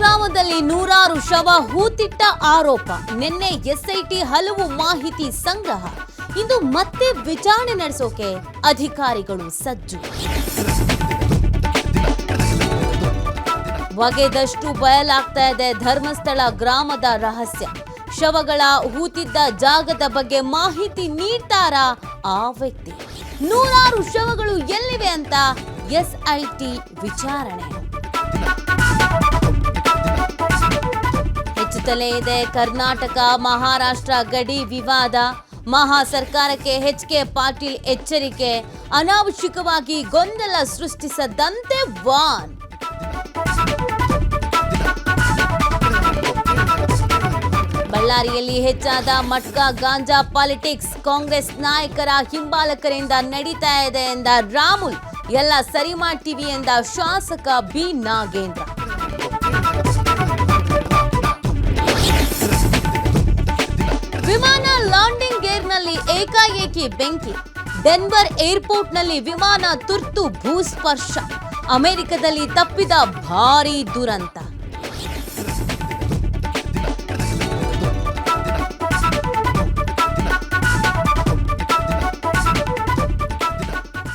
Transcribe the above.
ಬೆಳಗಾವದಲ್ಲಿ ನೂರಾರು ಶವ ಹೂತಿಟ್ಟ ಆರೋಪ. ನಿನ್ನೆ ಎಸ್ಐಟಿ ಹಲವು ಮಾಹಿತಿ ಸಂಗ್ರಹ. ಇಂದು ಮತ್ತೆ ವಿಚಾರಣೆ ನಡೆಸೋಕೆ ಅಧಿಕಾರಿಗಳು ಸಜ್ಜು. ಬಗೆದಷ್ಟು ಬಯಲಾಗ್ತಾ ಇದೆ ಧರ್ಮಸ್ಥಳ ಗ್ರಾಮದ ರಹಸ್ಯ. ಶವಗಳ ಹೂತಿದ್ದ ಜಾಗದ ಬಗ್ಗೆ ಮಾಹಿತಿ ನೀಡ್ತಾರಾ ಆ ವ್ಯಕ್ತಿ? ನೂರಾರು ಶವಗಳು ಎಲ್ಲಿವೆ ಅಂತ ಎಸ್ಐಟಿ ವಿಚಾರಣೆ. ಹೆಚ್ಚುತ್ತಲೇ ಇದೆ ಕರ್ನಾಟಕ ಮಹಾರಾಷ್ಟ್ರ ಗಡಿ ವಿವಾದ. ಮಹಾ ಸರ್ಕಾರಕ್ಕೆ ಎಚ್.ಕೆ. ಪಾಟೀಲ್ ಎಚ್ಚರಿಕೆ. ಅನಾವಶ್ಯಕವಾಗಿ ಗೊಂದಲ ಸೃಷ್ಟಿಸದಂತೆ ವಾರ್ನ್. ಬಳ್ಳಾರಿಯಲ್ಲಿ ಹೆಚ್ಚಾದ ಮಟ್ಕಾ ಗಾಂಜಾ ಪಾಲಿಟಿಕ್ಸ್. ಕಾಂಗ್ರೆಸ್ ನಾಯಕರ ಹಿಂಬಾಲಕರಿಂದ ನಡೀತಾ ಇದೆ ಎಂದ ರಾಮುಲ್. ಎಲ್ಲ ಸರಿ ಮಾಡ್ತೀವಿ ಎಂದ ಶಾಸಕ ಬಿ ನಾಗೇಂದ್ರ. ವಿಮಾನ ಲ್ಯಾಂಡಿಂಗ್ ಗೇರ್ನಲ್ಲಿ ಏಕಾಏಕಿ ಬೆಂಕಿ. ಡೆನ್ವರ್ ಏರ್ಪೋರ್ಟ್ನಲ್ಲಿ ವಿಮಾನ ತುರ್ತು ಭೂಸ್ಪರ್ಶ. ಅಮೆರಿಕದಲ್ಲಿ ತಪ್ಪಿದ ಭಾರೀ ದುರಂತ.